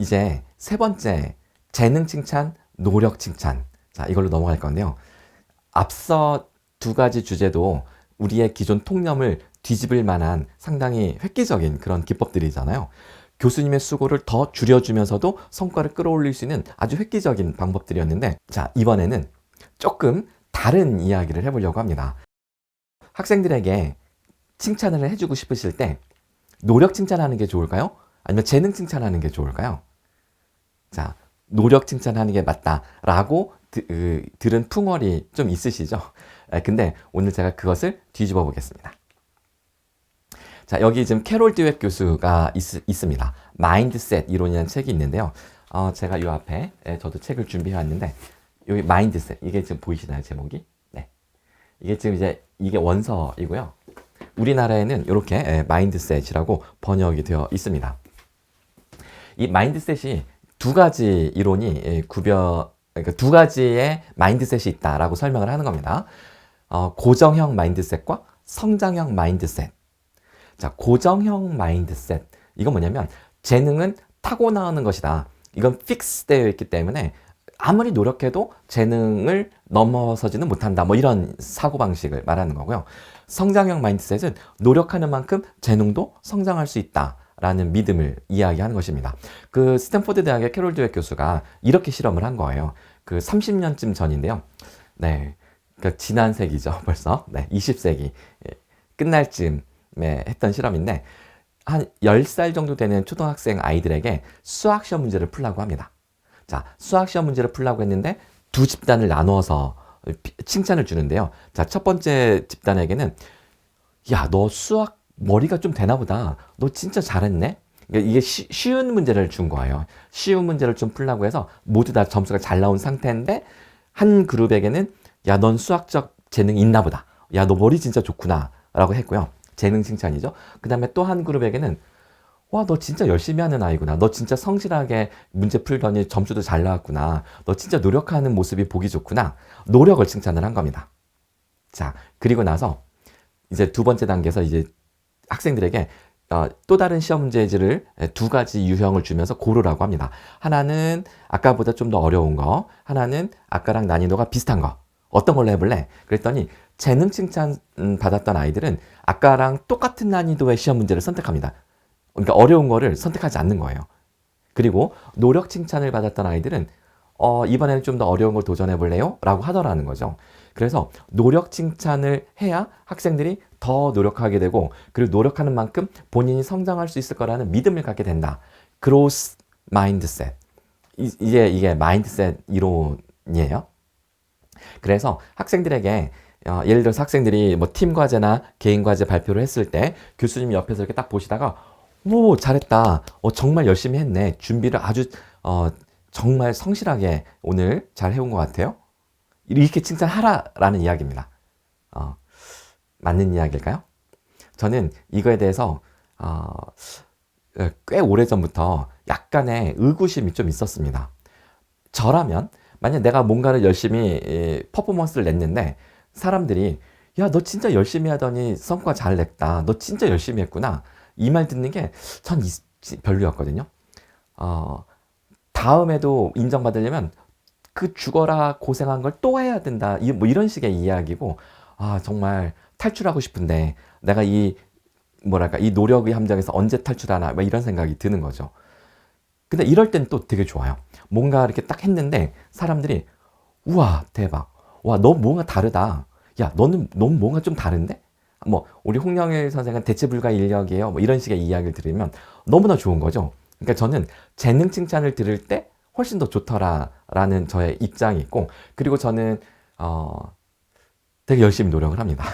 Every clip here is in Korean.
이제 세 번째, 재능 칭찬, 노력 칭찬. 자, 이걸로 넘어갈 건데요. 앞서 두 가지 주제도 우리의 기존 통념을 뒤집을 만한 상당히 획기적인 그런 기법들이잖아요. 교수님의 수고를 더 줄여주면서도 성과를 끌어올릴 수 있는 아주 획기적인 방법들이었는데, 자, 이번에는 조금 다른 이야기를 해보려고 합니다. 학생들에게 칭찬을 해주고 싶으실 때 노력 칭찬하는 게 좋을까요? 아니면 재능 칭찬하는 게 좋을까요? 자, 노력 칭찬하는 게 맞다라고 들은 풍월이 좀 있으시죠? 근데 오늘 제가 그것을 뒤집어 보겠습니다. 자, 여기 지금 캐롤 드웨 교수가 있습니다. 마인드셋 이론이라는 책이 있는데요. 제가 이 앞에 저도 책을 준비해 왔는데, 여기 마인드셋, 이게 지금 보이시나요, 제목이? 네. 이게 지금 이게 원서이고요. 우리나라에는 이렇게 마인드셋이라고 번역이 되어 있습니다. 이 마인드셋이 두 가지 이론이 그러니까 두 가지의 마인드셋이 있다라고 설명을 하는 겁니다. 고정형 마인드셋과 성장형 마인드셋. 자, 고정형 마인드셋. 이건 뭐냐면 재능은 타고나는 것이다. 이건 픽스되어 있기 때문에 아무리 노력해도 재능을 넘어서지는 못한다. 뭐 이런 사고방식을 말하는 거고요. 성장형 마인드셋은 노력하는 만큼 재능도 성장할 수 있다. 라는 믿음을 이야기하는 것입니다. 그 스탠포드 대학의 캐롤 드웨 교수가 이렇게 실험을 한 거예요. 그 30년쯤 전인데요. 네. 그러니까 지난 세기죠. 벌써. 네. 20세기 끝날 쯤에 했던 실험인데, 한 10살 정도 되는 초등학생 아이들에게 수학 시험 문제를 풀라고 합니다. 자, 수학 시험 문제를 풀라고 했는데 두 집단을 나누어서 칭찬을 주는데요. 자, 첫 번째 집단에게는 야, 너 수학 머리가 좀 되나 보다. 너 진짜 잘했네? 그러니까 이게 쉬운 문제를 준 거예요. 쉬운 문제를 좀 풀라고 해서 모두 다 점수가 잘 나온 상태인데, 한 그룹에게는 야, 넌 수학적 재능이 있나 보다. 야, 너 머리 진짜 좋구나. 라고 했고요. 재능 칭찬이죠. 그 다음에 또 한 그룹에게는 와, 너 진짜 열심히 하는 아이구나. 너 진짜 성실하게 문제 풀더니 점수도 잘 나왔구나. 너 진짜 노력하는 모습이 보기 좋구나. 노력을 칭찬을 한 겁니다. 자, 그리고 나서 이제 두 번째 단계에서 이제 학생들에게 또 다른 시험 문제지를 두 가지 유형을 주면서 고르라고 합니다. 하나는 아까보다 좀 더 어려운 거, 하나는 아까랑 난이도가 비슷한 거. 어떤 걸로 해볼래? 그랬더니 재능 칭찬 받았던 아이들은 아까랑 똑같은 난이도의 시험 문제를 선택합니다. 그러니까 어려운 거를 선택하지 않는 거예요. 그리고 노력 칭찬을 받았던 아이들은 이번에는 좀 더 어려운 걸 도전해볼래요? 라고 하더라는 거죠. 그래서 노력 칭찬을 해야 학생들이 더 노력하게 되고, 그리고 노력하는 만큼 본인이 성장할 수 있을 거라는 믿음을 갖게 된다. 그로스 마인드셋. 이게 마인드셋 이론이에요. 그래서 학생들에게 예를 들어서 학생들이 뭐 팀 과제나 개인 과제 발표를 했을 때 교수님이 옆에서 이렇게 딱 보시다가 오, 잘했다. 정말 열심히 했네. 준비를 아주 정말 성실하게 오늘 잘 해온 것 같아요. 이렇게 칭찬하라라는 이야기입니다. 맞는 이야기일까요? 저는 이거에 대해서 꽤 오래전부터 약간의 의구심이 좀 있었습니다. 저라면 만약 내가 뭔가를 열심히 퍼포먼스를 냈는데 사람들이 야, 너 진짜 열심히 하더니 성과 잘 냈다. 너 진짜 열심히 했구나. 이 말 듣는 게 전 별로였거든요. 다음에도 인정받으려면 그 죽어라 고생한 걸 또 해야 된다. 뭐 이런 식의 이야기고, 정말 탈출하고 싶은데 내가 이 노력의 함정에서 언제 탈출하나, 뭐 이런 생각이 드는 거죠. 근데 이럴 땐 또 되게 좋아요. 뭔가 이렇게 딱 했는데 사람들이 우와, 대박. 와, 너 뭔가 다르다. 야, 너는 뭔가 좀 다른데? 뭐 우리 홍영일 선생은 대체 불가 인력이에요. 뭐 이런 식의 이야기를 들으면 너무나 좋은 거죠. 그러니까 저는 재능 칭찬을 들을 때 훨씬 더 좋더라라는 저의 입장이 있고, 그리고 저는 되게 열심히 노력을 합니다.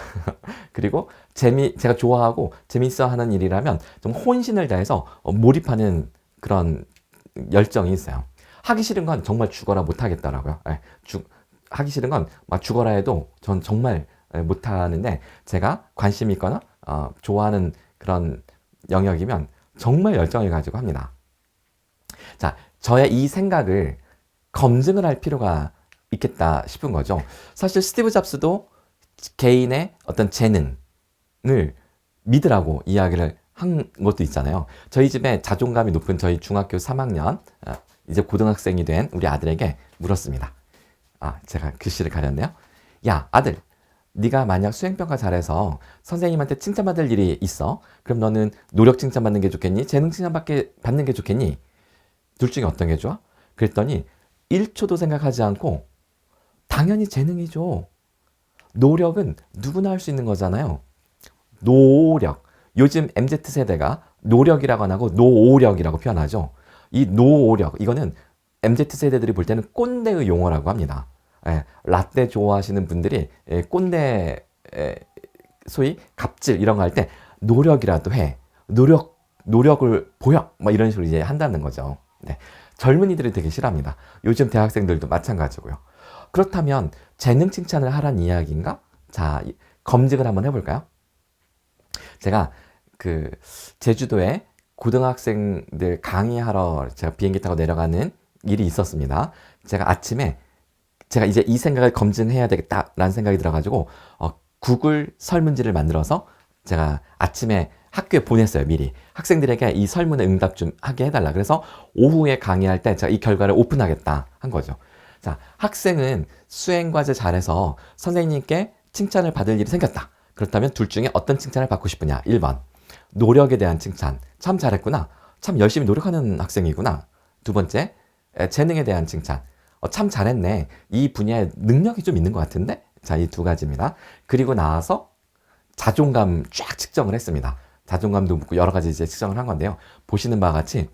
그리고 제가 좋아하고 재밌어 하는 일이라면 좀 혼신을 다해서 몰입하는 그런 열정이 있어요. 하기 싫은 건 정말 죽어라 못 하겠더라고요. 하기 싫은 건 막 죽어라 해도 전 정말 못 하는데, 제가 관심 있거나 좋아하는 그런 영역이면 정말 열정을 가지고 합니다. 자, 저의 이 생각을 검증을 할 필요가 있겠다 싶은 거죠. 사실 스티브 잡스도 개인의 어떤 재능을 믿으라고 이야기를 한 것도 있잖아요. 저희 집에 자존감이 높은 저희 중학교 3학년, 이제 고등학생이 된 우리 아들에게 물었습니다. 제가 글씨를 가렸네요. 야, 아들, 네가 만약 수행평가 잘해서 선생님한테 칭찬받을 일이 있어. 그럼 너는 노력 칭찬받는 게 좋겠니? 재능 칭찬받는 게 좋겠니? 둘 중에 어떤 게 좋아? 그랬더니 1초도 생각하지 않고 당연히 재능이죠. 노력은 누구나 할 수 있는 거잖아요. 노력. 요즘 MZ세대가 노력이라고 안 하고 노오력이라고 표현하죠. 이 노오력, 이거는 MZ세대들이 볼 때는 꼰대의 용어라고 합니다. 라떼 좋아하시는 분들이 꼰대, 소위 갑질 이런 거 할 때 노력이라도 해. 노력을 보여. 뭐 이런 식으로 이제 한다는 거죠. 네. 젊은이들이 되게 싫어합니다. 요즘 대학생들도 마찬가지고요. 그렇다면 재능 칭찬을 하란 이야기인가? 자, 검증을 한번 해볼까요? 제가 제주도에 고등학생들 강의하러 제가 비행기 타고 내려가는 일이 있었습니다. 제가 아침에 제가 이제 이 생각을 검증해야 되겠다라는 생각이 들어가지고 구글 설문지를 만들어서 제가 아침에 학교에 보냈어요. 미리 학생들에게 이 설문에 응답 좀 하게 해달라. 그래서 오후에 강의할 때 제가 이 결과를 오픈하겠다 한 거죠. 자, 학생은 수행과제 잘해서 선생님께 칭찬을 받을 일이 생겼다. 그렇다면 둘 중에 어떤 칭찬을 받고 싶으냐? 1번 노력에 대한 칭찬. 참 잘했구나. 참 열심히 노력하는 학생이구나. 두 번째 재능에 대한 칭찬. 참 잘했네. 이 분야에 능력이 좀 있는 것 같은데? 자, 이 두 가지입니다. 그리고 나와서 자존감 쫙 측정을 했습니다. 자존감도 묻고 여러 가지 이제 측정을 한 건데요. 보시는 바와 같이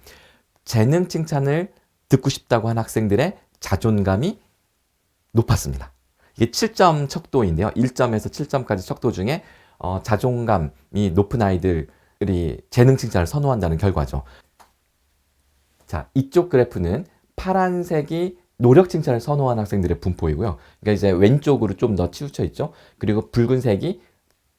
재능 칭찬을 듣고 싶다고 한 학생들의 자존감이 높았습니다. 이게 7점 척도인데요. 1점에서 7점까지 척도 중에 자존감이 높은 아이들이 재능 칭찬을 선호한다는 결과죠. 자, 이쪽 그래프는 파란색이 노력 칭찬을 선호한 학생들의 분포이고요. 그러니까 이제 왼쪽으로 좀 더 치우쳐 있죠. 그리고 붉은색이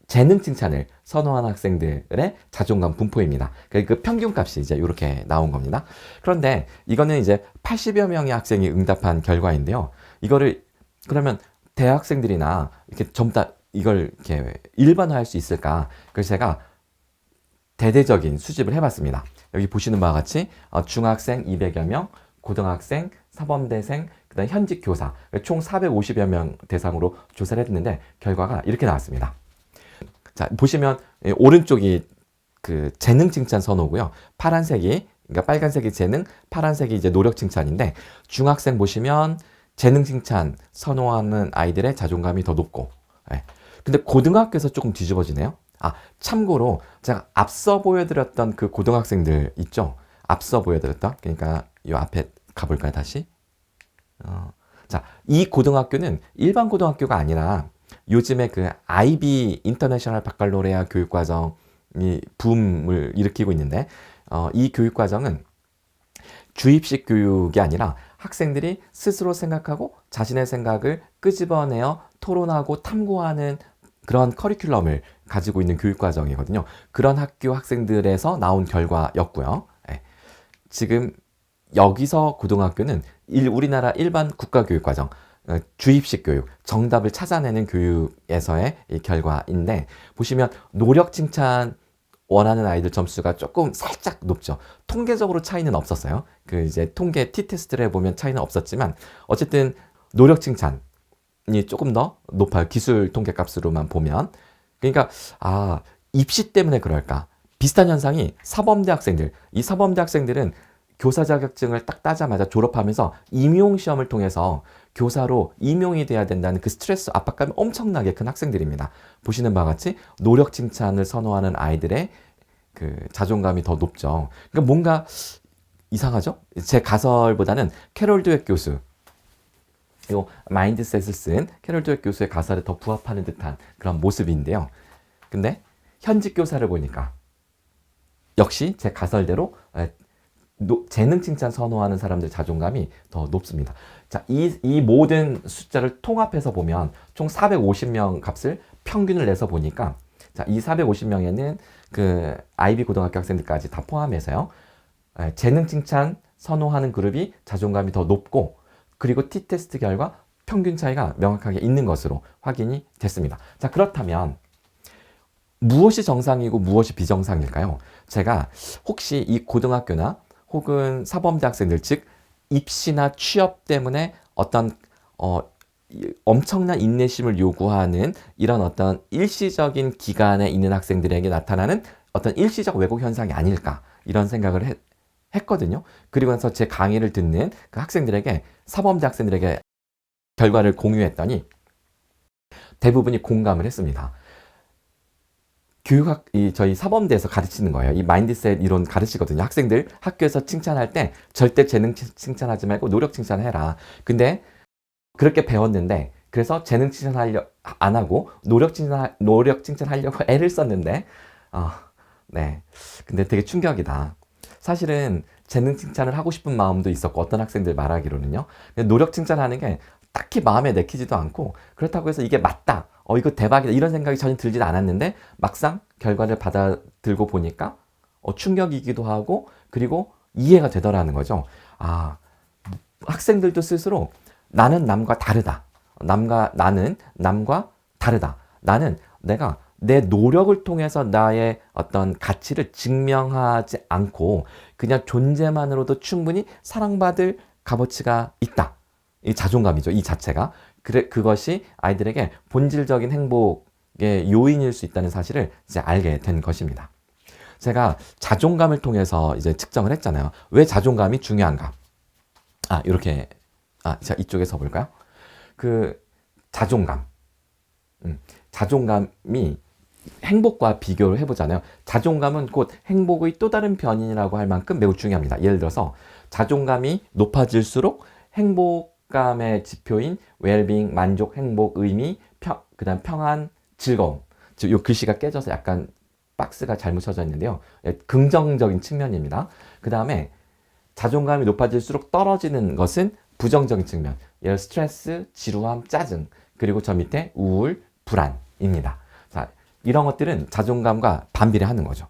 재능 칭찬을 선호한 학생들의 자존감 분포입니다. 그 평균값이 이제 이렇게 나온 겁니다. 그런데 이거는 이제 80여 명의 학생이 응답한 결과인데요. 이거를 그러면 대학생들이나 이렇게 전부 다 이걸 이렇게 일반화할 수 있을까? 그래서 제가 대대적인 수집을 해봤습니다. 여기 보시는 바와 같이 중학생 200여 명, 고등학생, 사범대생, 그다음 현직 교사 총 450여 명 대상으로 조사를 했는데 결과가 이렇게 나왔습니다. 자, 보시면 오른쪽이 재능 칭찬 선호고요. 파란색이 그러니까 빨간색이 재능, 파란색이 이제 노력 칭찬인데 중학생 보시면 재능 칭찬 선호하는 아이들의 자존감이 더 높고. 근데 고등학교에서 조금 뒤집어지네요. 참고로 제가 앞서 보여드렸던 그 고등학생들 있죠? 앞서 보여드렸던 그러니까 이 앞에 가볼까요 다시? 자, 이 고등학교는 일반 고등학교가 아니라 요즘에 IB 인터내셔널 바칼로레아 교육과정이 붐을 일으키고 있는데 이 교육과정은 주입식 교육이 아니라 학생들이 스스로 생각하고 자신의 생각을 끄집어내어 토론하고 탐구하는 그런 커리큘럼을 가지고 있는 교육과정이거든요. 그런 학교 학생들에서 나온 결과였고요. 지금 여기서 고등학교는 우리나라 일반 국가교육과정, 주입식 교육, 정답을 찾아내는 교육에서의 이 결과인데 보시면 노력 칭찬 원하는 아이들 점수가 조금 살짝 높죠. 통계적으로 차이는 없었어요. 이제 통계 T테스트를 해보면 차이는 없었지만 어쨌든 노력 칭찬이 조금 더 높아요. 기술 통계 값으로만 보면. 그러니까 입시 때문에 그럴까? 비슷한 현상이 사범대 학생들. 이 사범대 학생들은 교사 자격증을 딱 따자마자 졸업하면서 임용 시험을 통해서 교사로 임용이 돼야 된다는 그 스트레스 압박감이 엄청나게 큰 학생들입니다. 보시는 바와 같이 노력 칭찬을 선호하는 아이들의 자존감이 더 높죠. 그러니까 뭔가 이상하죠? 제 가설보다는 캐롤 드웨 교수, 요 마인드셋을 쓴 캐롤 드웨 교수의 가설에 더 부합하는 듯한 그런 모습인데요. 근데 현직 교사를 보니까 역시 제 가설대로 재능 칭찬 선호하는 사람들 자존감이 더 높습니다. 자, 이 모든 숫자를 통합해서 보면 총 450명 값을 평균을 내서 보니까 자, 이 450명에는 IB 고등학교 학생들까지 다 포함해서요. 재능 칭찬 선호하는 그룹이 자존감이 더 높고 그리고 T테스트 결과 평균 차이가 명확하게 있는 것으로 확인이 됐습니다. 자, 그렇다면 무엇이 정상이고 무엇이 비정상일까요? 제가 혹시 이 고등학교나 혹은 사범대학생들, 즉 입시나 취업 때문에 어떤 엄청난 인내심을 요구하는 이런 어떤 일시적인 기간에 있는 학생들에게 나타나는 어떤 일시적 왜곡 현상이 아닐까, 이런 생각을 했거든요. 그리고 나서 제 강의를 듣는 그 학생들에게, 사범대 학생들에게 결과를 공유했더니 대부분이 공감을 했습니다. 저희 사범대에서 가르치는 거예요. 이 마인드셋 이론 가르치거든요. 학생들 학교에서 칭찬할 때 절대 재능 칭찬하지 말고 노력 칭찬해라. 근데 그렇게 배웠는데, 그래서 재능 칭찬하려 안 하고 노력 칭찬하려고 애를 썼는데, 네. 근데 되게 충격이다. 사실은 재능 칭찬을 하고 싶은 마음도 있었고, 어떤 학생들 말하기로는요. 근데 노력 칭찬하는 게 딱히 마음에 내키지도 않고, 그렇다고 해서 이게 맞다, 이거 대박이다, 이런 생각이 전혀 들진 않았는데, 막상 결과를 받아들고 보니까 충격이기도 하고, 그리고 이해가 되더라는 거죠. 학생들도 스스로 나는 남과 다르다. 나는 남과 다르다. 나는 내가 내 노력을 통해서 나의 어떤 가치를 증명하지 않고 그냥 존재만으로도 충분히 사랑받을 값어치가 있다. 이 자존감이죠. 이 자체가. 그것이 아이들에게 본질적인 행복의 요인일 수 있다는 사실을 이제 알게 된 것입니다. 제가 자존감을 통해서 이제 측정을 했잖아요. 왜 자존감이 중요한가? 이렇게, 자, 이쪽에 서 볼까요? 그, 자존감. 자존감이 행복과 비교를 해보잖아요. 자존감은 곧 행복의 또 다른 변인이라고 할 만큼 매우 중요합니다. 예를 들어서, 자존감이 높아질수록 행복감의 지표인 웰빙, 만족, 행복, 의미, 그 다음 평안, 즐거움. 이 글씨가 깨져서 약간 박스가 잘못 쳐져 있는데요. 긍정적인 측면입니다. 그 다음에 자존감이 높아질수록 떨어지는 것은 부정적인 측면. 예를 스트레스, 지루함, 짜증, 그리고 저 밑에 우울, 불안입니다. 자, 이런 것들은 자존감과 반비례하는 거죠.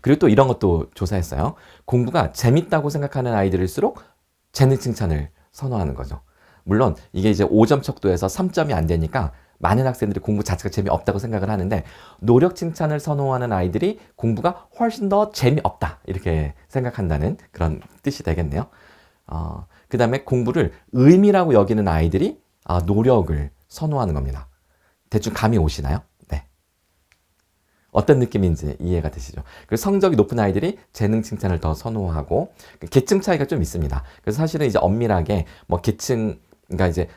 그리고 또 이런 것도 조사했어요. 공부가 재밌다고 생각하는 아이들일수록 재능 칭찬을 선호하는 거죠. 물론 이게 이제 5점 척도에서 3점이 안 되니까 많은 학생들이 공부 자체가 재미없다고 생각을 하는데, 노력 칭찬을 선호하는 아이들이 공부가 훨씬 더 재미없다, 이렇게 생각한다는 그런 뜻이 되겠네요. 그 다음에 공부를 의미라고 여기는 아이들이 노력을 선호하는 겁니다. 대충 감이 오시나요? 네. 어떤 느낌인지 이해가 되시죠? 그리고 성적이 높은 아이들이 재능 칭찬을 더 선호하고, 계층 차이가 좀 있습니다. 그래서 사실은 이제 엄밀하게 뭐 계층, 그러니까 이제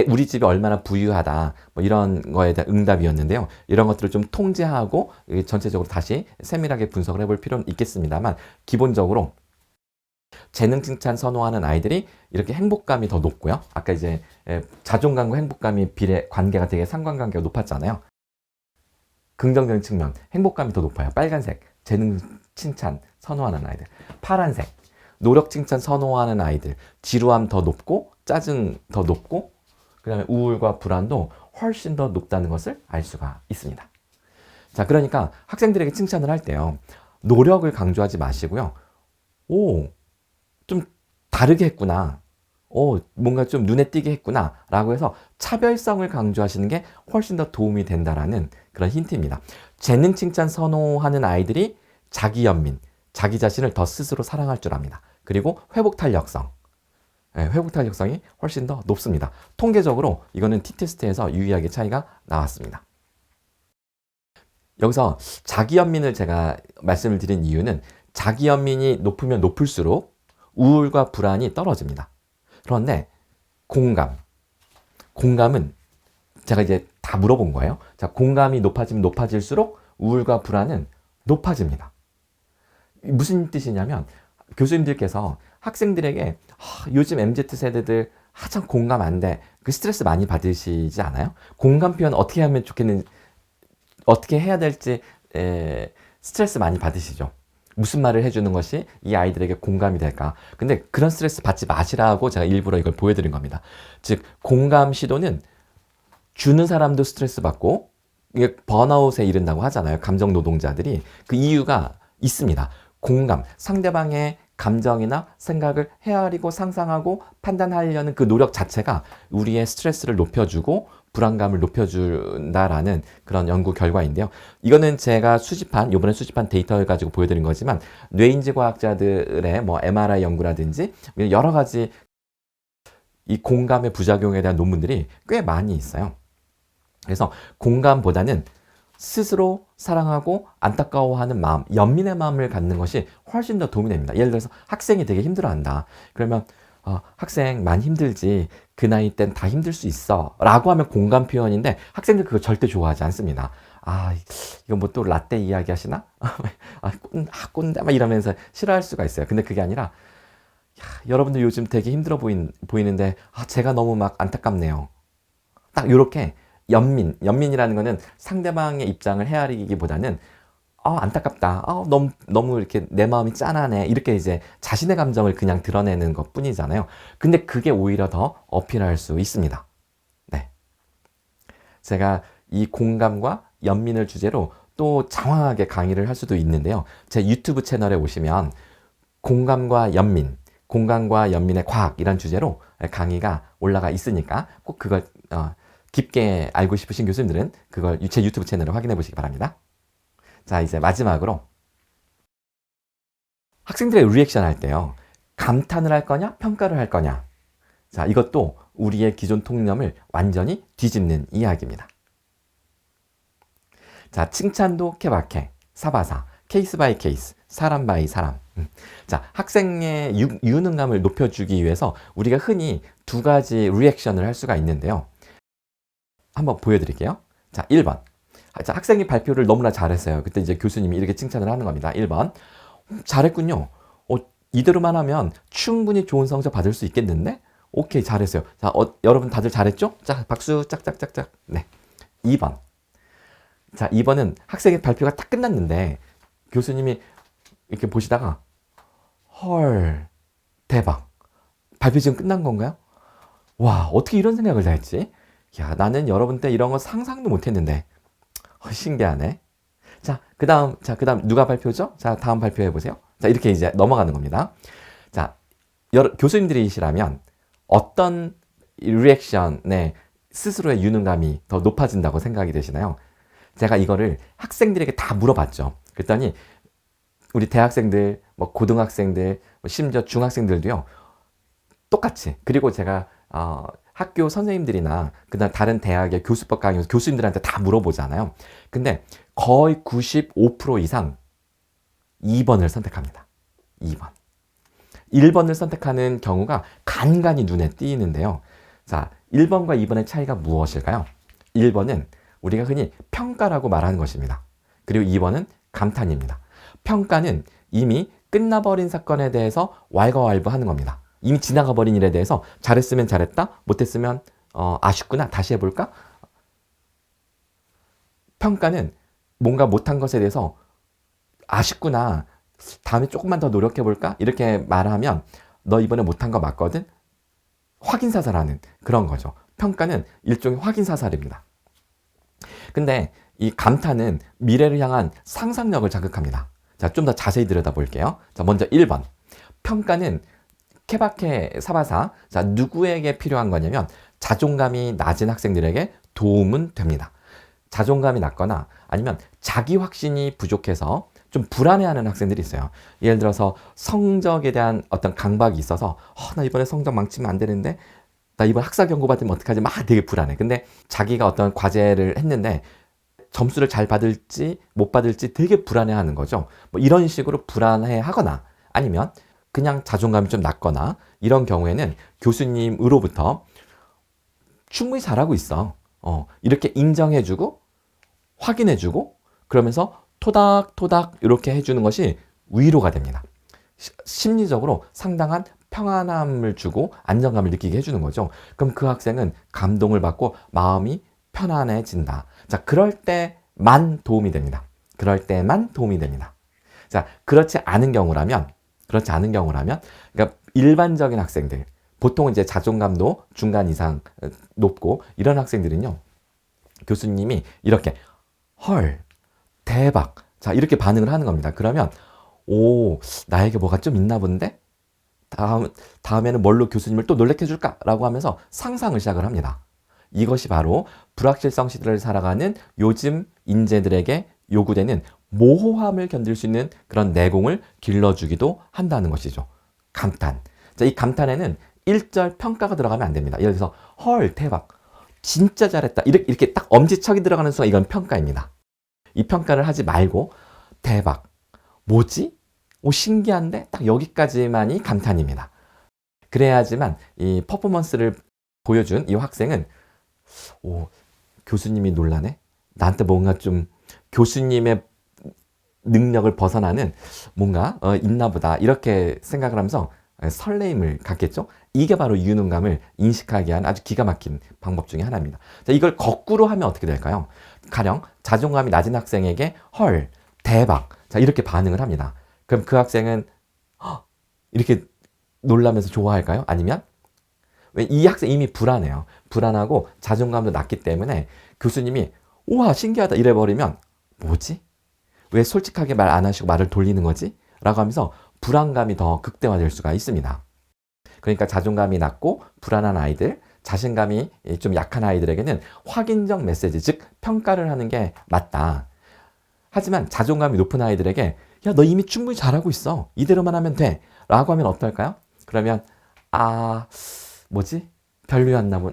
우리 집이 얼마나 부유하다, 뭐 이런 거에 대한 응답이었는데요. 이런 것들을 좀 통제하고 전체적으로 다시 세밀하게 분석을 해볼 필요는 있겠습니다만, 기본적으로 재능 칭찬 선호하는 아이들이 이렇게 행복감이 더 높고요. 아까 이제 자존감과 행복감이 관계가 되게 상관관계가 높았잖아요. 긍정적인 측면, 행복감이 더 높아요. 빨간색, 재능 칭찬 선호하는 아이들. 파란색, 노력 칭찬 선호하는 아이들. 지루함 더 높고, 짜증 더 높고, 그 다음에 우울과 불안도 훨씬 더 높다는 것을 알 수가 있습니다. 자, 그러니까 학생들에게 칭찬을 할 때요, 노력을 강조하지 마시고요. 좀 다르게 했구나. 뭔가 좀 눈에 띄게 했구나. 라고 해서 차별성을 강조하시는 게 훨씬 더 도움이 된다라는 그런 힌트입니다. 재능 칭찬 선호하는 아이들이 자기 연민, 자기 자신을 더 스스로 사랑할 줄 압니다. 그리고 회복 탄력성. 회복 탄력성이 훨씬 더 높습니다. 통계적으로 이거는 T테스트에서 유의하게 차이가 나왔습니다. 여기서 자기 연민을 제가 말씀을 드린 이유는, 자기 연민이 높으면 높을수록 우울과 불안이 떨어집니다. 그런데 공감은 제가 이제 다 물어본 거예요. 자, 공감이 높아지면 높아질수록 우울과 불안은 높아집니다. 무슨 뜻이냐면, 교수님들께서 학생들에게 요즘 MZ세대들 참 공감 안 돼, 그 스트레스 많이 받으시지 않아요? 공감 표현 어떻게 하면 좋겠는지, 어떻게 해야 될지 스트레스 많이 받으시죠? 무슨 말을 해주는 것이 이 아이들에게 공감이 될까? 근데 그런 스트레스 받지 마시라고 제가 일부러 이걸 보여드린 겁니다. 즉, 공감 시도는 주는 사람도 스트레스 받고, 이게 번아웃에 이른다고 하잖아요. 감정 노동자들이. 그 이유가 있습니다. 공감, 상대방의 감정이나 생각을 헤아리고 상상하고 판단하려는 그 노력 자체가 우리의 스트레스를 높여주고 불안감을 높여준다라는 그런 연구 결과인데요. 이거는 제가 이번에 수집한 데이터를 가지고 보여드린 거지만 뇌인지 과학자들의 뭐 MRI 연구라든지 여러 가지 이 공감의 부작용에 대한 논문들이 꽤 많이 있어요. 그래서 공감보다는 스스로 사랑하고 안타까워하는 마음, 연민의 마음을 갖는 것이 훨씬 더 도움이 됩니다. 예를 들어서 학생이 되게 힘들어한다. 그러면 학생 많이 힘들지. 그 나이 땐 다 힘들 수 있어. 라고 하면 공감 표현인데 학생들 그거 절대 좋아하지 않습니다. 이거 뭐 또 라떼 이야기 하시나? 꼰대 막 이러면서 싫어할 수가 있어요. 근데 그게 아니라 여러분들 요즘 되게 힘들어 보이는데 제가 너무 막 안타깝네요. 딱 요렇게 연민이라는 거는 상대방의 입장을 헤아리기보다는 안타깝다. 너무 이렇게 내 마음이 짠하네. 이렇게 이제 자신의 감정을 그냥 드러내는 것 뿐이잖아요. 근데 그게 오히려 더 어필할 수 있습니다. 네. 제가 이 공감과 연민을 주제로 또 장황하게 강의를 할 수도 있는데요. 제 유튜브 채널에 오시면 공감과 연민의 과학이란 주제로 강의가 올라가 있으니까 꼭 그걸 깊게 알고 싶으신 교수님들은 그걸 제 유튜브 채널을 확인해 보시기 바랍니다. 자, 이제 마지막으로 학생들의 리액션 할 때요. 감탄을 할 거냐, 평가를 할 거냐. 자, 이것도 우리의 기존 통념을 완전히 뒤집는 이야기입니다. 자, 칭찬도 케바케, 사바사, 케이스 바이 케이스, 사람 바이 사람. 자, 학생의 유능감을 높여주기 위해서 우리가 흔히 두 가지 리액션을 할 수가 있는데요. 한번 보여드릴게요. 자, 1번. 자, 학생이 발표를 너무나 잘했어요. 그때 이제 교수님이 이렇게 칭찬을 하는 겁니다. 1번. 잘했군요. 이대로만 하면 충분히 좋은 성적 받을 수 있겠는데? 오케이, 잘했어요. 자, 여러분 다들 잘했죠? 자, 박수 짝짝짝짝. 네. 2번. 자, 2번은 학생의 발표가 딱 끝났는데 교수님이 이렇게 보시다가 헐, 대박. 발표 지금 끝난 건가요? 와, 어떻게 이런 생각을 다 했지? 야, 나는 여러분 때 이런 거 상상도 못 했는데. 신기하네. 자, 그 다음 누가 발표죠? 자, 다음 발표해 보세요. 자, 이렇게 이제 넘어가는 겁니다. 자, 교수님들이시라면 어떤 리액션에 스스로의 유능감이 더 높아진다고 생각이 되시나요? 제가 이거를 학생들에게 다 물어봤죠. 그랬더니 우리 대학생들, 뭐 고등학생들, 심지어 중학생들도요. 똑같이. 그리고 제가 학교 선생님들이나 그다음 다른 대학의 교수법 강의 교수님들한테 다 물어보잖아요. 근데 거의 95% 이상 2번을 선택합니다. 2번. 1번을 선택하는 경우가 간간히 눈에 띄는데요. 자, 1번과 2번의 차이가 무엇일까요? 1번은 우리가 흔히 평가라고 말하는 것입니다. 그리고 2번은 감탄입니다. 평가는 이미 끝나버린 사건에 대해서 왈가왈부하는 겁니다. 이미 지나가 버린 일에 대해서 잘했으면 잘했다, 못했으면 아쉽구나, 다시 해볼까? 평가는 뭔가 못한 것에 대해서 아쉽구나, 다음에 조금만 더 노력해볼까? 이렇게 말하면 너 이번에 못한 거 맞거든? 확인사살하는 그런 거죠. 평가는 일종의 확인사살입니다. 근데 이 감탄은 미래를 향한 상상력을 자극합니다. 자, 좀 더 자세히 들여다볼게요. 자, 먼저 1번. 평가는 케바케 사바사. 자, 누구에게 필요한 거냐면 자존감이 낮은 학생들에게 도움은 됩니다. 자존감이 낮거나 아니면 자기 확신이 부족해서 좀 불안해하는 학생들이 있어요. 예를 들어서 성적에 대한 어떤 강박이 있어서 나 이번에 성적 망치면 안 되는데 나 이번 학사 경고 받으면 어떡하지? 막 되게 불안해. 근데 자기가 어떤 과제를 했는데 점수를 잘 받을지 못 받을지 되게 불안해하는 거죠. 뭐 이런 식으로 불안해하거나 아니면 그냥 자존감이 좀 낮거나 이런 경우에는 교수님으로부터 충분히 잘하고 있어. 이렇게 인정해주고 확인해주고 그러면서 토닥토닥 이렇게 해주는 것이 위로가 됩니다. 심리적으로 상당한 평안함을 주고 안정감을 느끼게 해주는 거죠. 그럼 그 학생은 감동을 받고 마음이 편안해진다. 자, 그럴 때만 도움이 됩니다. 그럴 때만 도움이 됩니다. 자, 그렇지 않은 경우라면, 그러니까 일반적인 학생들, 보통 이제 자존감도 중간 이상 높고 이런 학생들은요, 교수님이 이렇게 헐, 대박, 자 이렇게 반응을 하는 겁니다. 그러면 오, 나에게 뭐가 좀 있나 본데? 다음에는 뭘로 교수님을 또 놀래켜 줄까? 라고 하면서 상상을 시작을 합니다. 이것이 바로 불확실성 시대를 살아가는 요즘 인재들에게 요구되는 모호함을 견딜 수 있는 그런 내공을 길러주기도 한다는 것이죠. 감탄. 자, 이 감탄에는 1절 평가가 들어가면 안 됩니다. 예를 들어서 헐 대박 진짜 잘했다 이렇게 딱 엄지척이 들어가는 순간 이건 평가입니다. 이 평가를 하지 말고 대박 뭐지? 오 신기한데 딱 여기까지만이 감탄입니다. 그래야지만 이 퍼포먼스를 보여준 이 학생은 오 교수님이 놀라네? 나한테 뭔가 좀 교수님의 능력을 벗어나는 뭔가 있나 보다 이렇게 생각을 하면서 설레임을 갖겠죠. 이게 바로 유능감을 인식하게 한 아주 기가 막힌 방법 중에 하나입니다. 자, 이걸 거꾸로 하면 어떻게 될까요? 가령 자존감이 낮은 학생에게 헐 대박 자 이렇게 반응을 합니다. 그럼 그 학생은 이렇게 놀라면서 좋아할까요? 아니면 왜 이 학생 이미 불안해요. 불안하고 자존감도 낮기 때문에 교수님이 우와 신기하다 이래버리면 뭐지? 왜 솔직하게 말 안 하시고 말을 돌리는 거지? 라고 하면서 불안감이 더 극대화될 수가 있습니다. 그러니까 자존감이 낮고 불안한 아이들, 자신감이 좀 약한 아이들에게는 확인적 메시지, 즉 평가를 하는 게 맞다. 하지만 자존감이 높은 아이들에게 야, 너 이미 충분히 잘하고 있어. 이대로만 하면 돼. 라고 하면 어떨까요? 그러면 뭐지? 별로였나 보.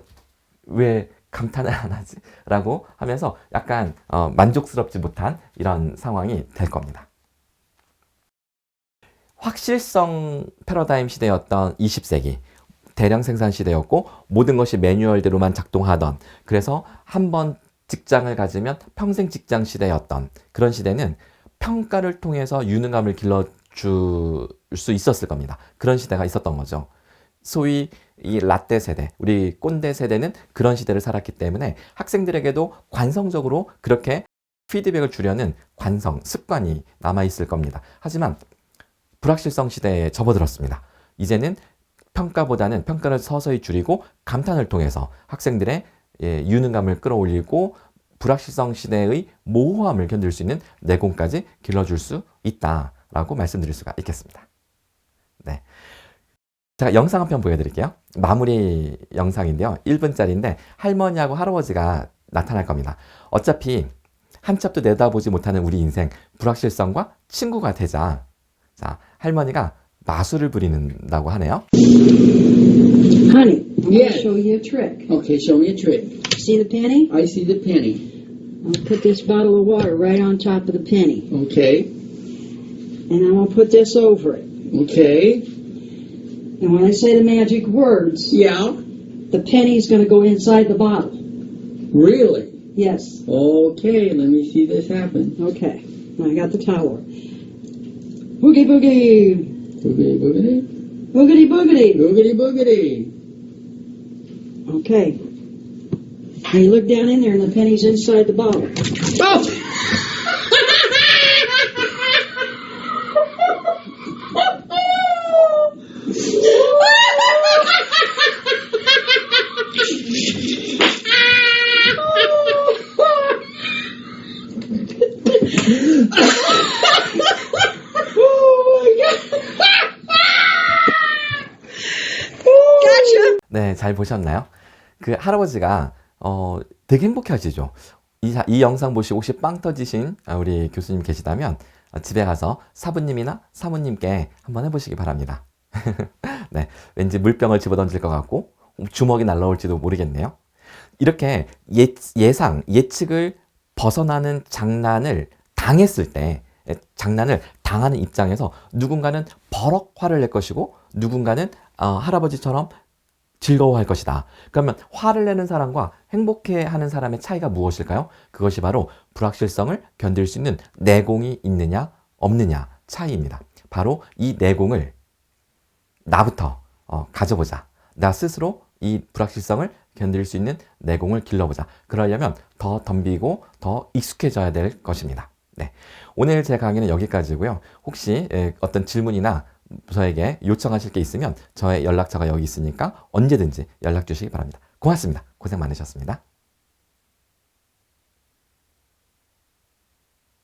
왜 감탄을 안 하지? 라고 하면서 약간 만족스럽지 못한 이런 상황이 될 겁니다. 확실성 패러다임 시대였던 20세기 대량 생산 시대였고 모든 것이 매뉴얼대로만 작동하던 그래서 한번 직장을 가지면 평생 직장 시대였던 그런 시대는 평가를 통해서 유능감을 길러줄 수 있었을 겁니다. 그런 시대가 있었던 거죠. 소위 이 라떼 세대, 우리 꼰대 세대는 그런 시대를 살았기 때문에 학생들에게도 관성적으로 그렇게 피드백을 주려는 관성, 습관이 남아있을 겁니다. 하지만 불확실성 시대에 접어들었습니다. 이제는 평가보다는 평가를 서서히 줄이고 감탄을 통해서 학생들의 유능감을 끌어올리고 불확실성 시대의 모호함을 견딜 수 있는 내공까지 길러줄 수 있다라고 말씀드릴 수가 있겠습니다. 네. 제가 영상 한 편 보여드릴게요. 마무리 영상인데요. 1분짜리인데 할머니하고 할아버지가 나타날 겁니다. 어차피 한 치 앞도 내다보지 못하는 우리 인생 불확실성과 친구가 되자. 자, 할머니가 마술을 부린다고 하네요. Honey, I'm going Yeah. to show you a trick. Okay, show me a trick. See the penny? I see the penny. I'll put this bottle of water right on top of the penny. Okay, And I'm going to put this over it. okay. And when I say the magic words, Yeah, the penny's going to go inside the bottle. really? Yes. Okay, let me see this happen. Okay. Now I got the towel. Boogie boogie. Boogity boogity. Boogity boogity. Boogity boogity. Okay. Now you look down in there and the penny's inside the bottle. Oh! 네, 잘 보셨나요? 그 할아버지가 되게 행복해 하시죠. 이 영상 보시고 혹시 빵 터지신 우리 교수님 계시다면 집에 가서 사부님이나 사모님께 한번 해보시기 바랍니다. 네, 왠지 물병을 집어던질 것 같고 주먹이 날라올지도 모르겠네요. 이렇게 예측을 벗어나는 장난을 당했을 때 장난을 당하는 입장에서 누군가는 버럭 화를 낼 것이고 누군가는 할아버지처럼 즐거워할 것이다. 그러면 화를 내는 사람과 행복해하는 사람의 차이가 무엇일까요? 그것이 바로 불확실성을 견딜 수 있는 내공이 있느냐 없느냐 차이입니다. 바로 이 내공을 나부터 가져보자. 나 스스로 이 불확실성을 견딜 수 있는 내공을 길러보자. 그러려면 더 덤비고 더 익숙해져야 될 것입니다. 네, 오늘 제 강의는 여기까지고요. 혹시 어떤 질문이나 저에게 요청하실 게 있으면 저의 연락처가 여기 있으니까 언제든지 연락 주시기 바랍니다. 고맙습니다. 고생 많으셨습니다.